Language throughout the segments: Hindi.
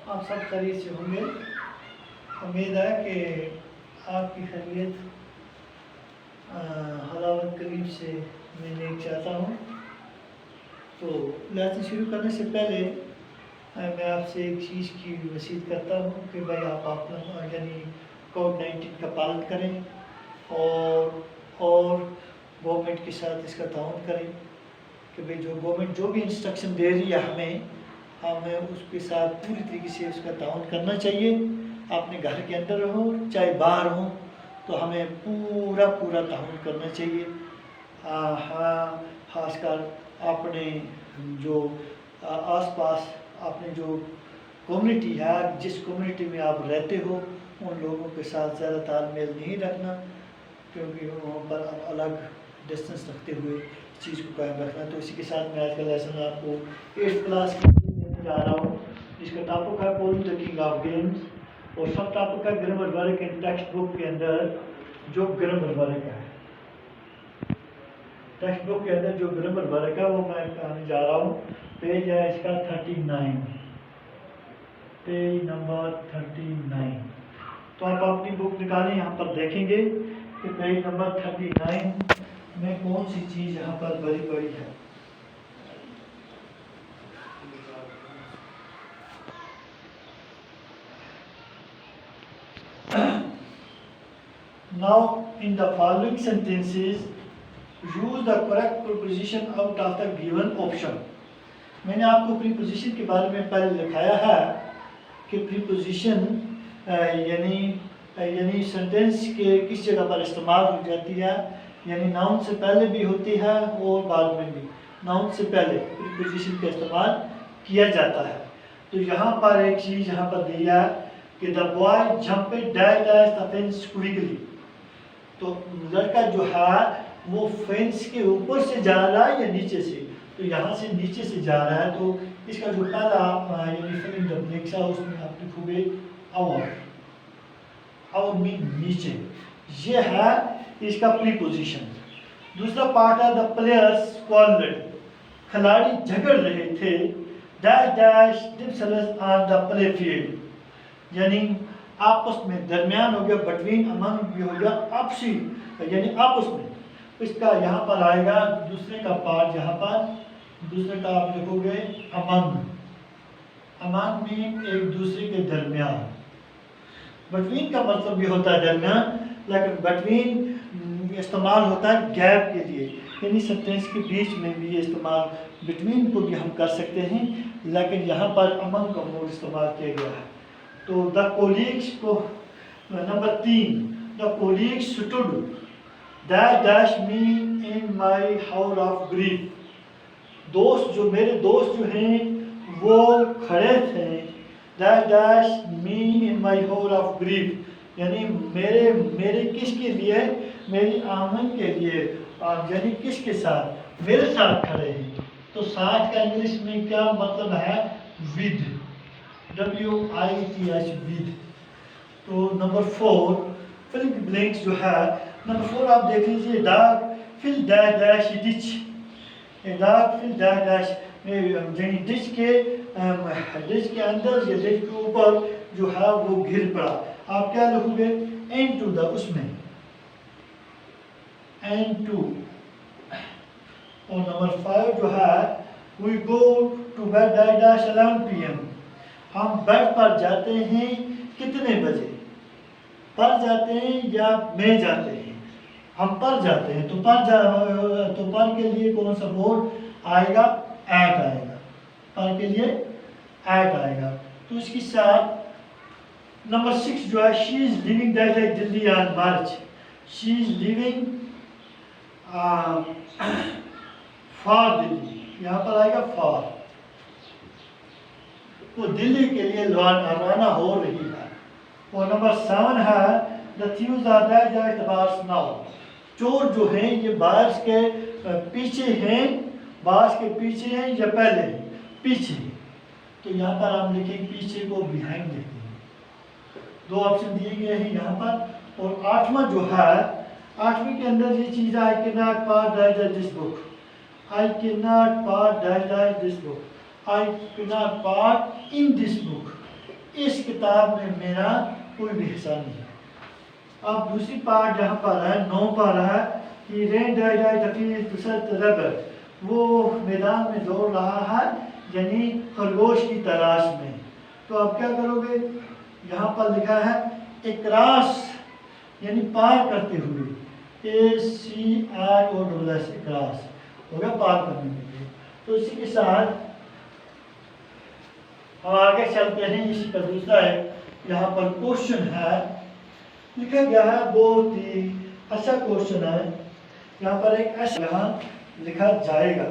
आप सब खैरियत से होंगे। उम्मीद है कि आपकी खैरियत हलावत करीब से मैं नेक चाहता हूँ। तो लेसन शुरू करने से पहले मैं आपसे एक चीज़ की वसीयत करता हूँ कि भाई आप अपना यानी कोविड-19 का पालन करें और गवर्नमेंट के साथ इसका ताउन करें कि भाई जो गवर्नमेंट जो भी इंस्ट्रक्शन दे रही है हमें उसके साथ पूरी तरीके से उसका ताउन करना चाहिए। अपने घर के अंदर हो चाहे बाहर हो तो हमें पूरा ताउन करना चाहिए। हाँ, खासकर अपने जो आसपास अपने जो कम्युनिटी है, जिस कम्युनिटी में आप रहते हो उन लोगों के साथ ज़्यादा तालमेल नहीं रखना, क्योंकि वहाँ पर अलग डिस्टेंस रखते हुए इस चीज़ को कायम रखना। तो इसी के साथ मैं आज का लेसन आपको 8th क्लास की देने जा रहा हूँ, जिसका टॉपिक है polling the king of games और सब टॉपिक है grammar work in text book के अंदर जो ग्रामर वर्क है। टेक्स्ट बुक के अंदर जो ग्रामर वर्क है वो मैं कहने जा रहा हूँ। पेज है इसका 39, पेज नंबर 39। तो आप अपनी बुक निकालें, यहाँ पर देखेंगे कि पेज नंबर 39 में कौन सी चीज़ यहाँ पर बड़ी है। Now in the following sentences use the correct preposition out of the given option। मैंने आपको प्रीपोजिशन के बारे में पहले लिखाया है कि प्रीपोजिशन यानी सेंटेंस के किस जगह पर इस्तेमाल हो जाती है, यानी नाउन से पहले भी होती है और बाद में भी। नाउन से पहले प्रीपोजिशन का इस्तेमाल किया जाता है। तो यहाँ पर एक चीज़ यहाँ पर दी है कि the boy jumped dash the fence quickly. तो लड़का जो है वो फेंस के ऊपर से जा रहा है या नीचे से, तो यहाँ से नीचे से जा रहा है। तो इसका जो पहला यानी फिल इन द ब्लैंक्स है उसमें आप लिखोगे आवर मीन नीचे, ये है इसका प्रीपोजिशन। दूसरा पार्ट है द प्लेयर्स क्वार्रेल्ड, खिलाड़ी झगड़ रहे थे dash dash themselves on the play field, यानी आपस में, दरमियान हो गया, बिटवीन, अमंग भी हो गया, आपसी यानी आपस में। इसका यहाँ पर आएगा दूसरे का पार्ट, यहाँ पर दूसरे का आप लिखोगे अमंग। अमंग में एक दूसरे के दरमियान। बिटवीन का मतलब भी होता है दरमियान, लेकिन बिटवीन इस्तेमाल होता है गैप के लिए, यानी सेंटेंस के बीच में भी ये इस्तेमाल, बिटवीन को भी हम कर सकते हैं, लेकिन यहाँ पर अमंग का मोड इस्तेमाल किया गया है। तो द कोलीग्स को number 3, the colleagues stood dash dash me in my हाउर of grief. दोस्त जो मेरे दोस्त जो हैं वो खड़े थे dash dash me in my हाउर of grief, यानी मेरे किसके लिए, मेरी आमन के लिए, यानी किसके साथ, मेरे साथ खड़े हैं। तो साथ का इंग्लिश में क्या मतलब है, विद, WITH, विद। तो number 4 fill in the blanks जो है, नंबर 4 आप देख लीजिए, dog fell dash dash ditch, dog fell dash dash, यानी डिच के अंदर या डिच के ऊपर जो है वो गिर पड़ा। आप क्या लिखोगे, इनटू द, उसमें इनटू। और नंबर 5 जो है, we go to bed dash dash 11 PM, हम बेड पर जाते हैं कितने बजे, पर जाते हैं या में जाते हैं, हम पर जाते हैं। तो पर के लिए कौन सा बोर्ड आएगा, एट आएगा, पर के लिए एट आएगा। तो इसके साथ नंबर 6 जो है, she is living that like Delhi on March, she is living for Delhi, यहाँ पर आएगा फॉर, तो दिल्ली के लिए रवाना हो रही है। और नंबर 7 है, the thieves are that that the bars now, चोर जो हैं ये बार्स के पीछे हैं, बार्स के पीछे हैं या पहले, पीछे। तो यहाँ पर हम लिखेंगे पीछे को बिहाइंड लिखते हैं। 2 ऑप्शन दिए गए हैं यहाँ पर। और 8वां जो है, 8वीं के अंदर ये चीज़, I can not pass dash dash this book, I can not pass dash dash this book, I cannot part in this book, इस किताब में मेरा कोई भी हिस्सा नहीं है। अब दूसरी पार्ट जहाँ पर है 9 पर है कि रेन डाई डाई तफीर वो मैदान में दौड़ रहा है यानी खरगोश की तलाश में। तो अब क्या करोगे, यहाँ पर लिखा है इक्रास यानी पार करते हुए, ACROSS इक्रास हो गया पार करने के लिए। तो इसी के साथ हम आगे चलते हैं। इसी का दूसरा है, यहाँ पर क्वेश्चन है लिखा गया है, बहुत ही अच्छा क्वेश्चन है। यहाँ पर एक ऐसा यहाँ लिखा जाएगा।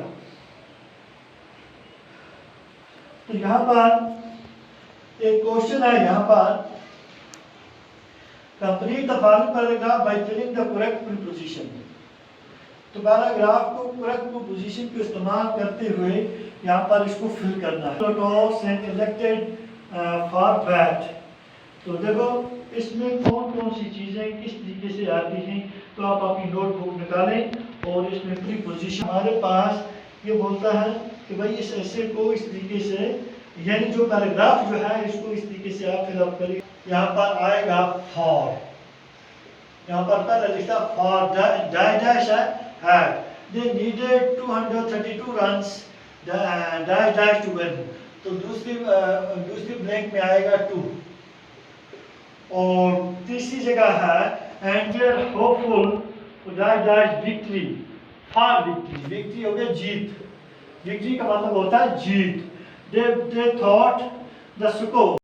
तो यहाँ पर एक क्वेश्चन है, यहाँ पर complete the following paragraph by filling the correct preposition. तो पैराग्राफ को करेक्ट प्रीपोजिशन को इस्तेमाल करते हुए यहाँ पर इसको फिल करना है। Toss and elected for bat. तो देखो इसमें कौन कौन सी चीज़ें किस तरीके से आती हैं। तो आप अपनी नोटबुक निकालें और इसमें प्रीपोजिशन हमारे पास ये बोलता है कि भाई इस ऐसे को इस तरीके से, यानी जो पैराग्राफ जो है इसको इस तरीके से आप फिलअप करें। यहाँ पर आएगा फॉर, यहाँ पर पहले लिखा फॉर डैश है they needed 232 runs dash dash to win. तो दूसरी ब्लैंक में आएगा 2। और तीसरी जगह है and they are hopeful dash dash victory for victory. Victory हो गया जीत, विक्ट्री का मतलब होता है जीत। They thought the score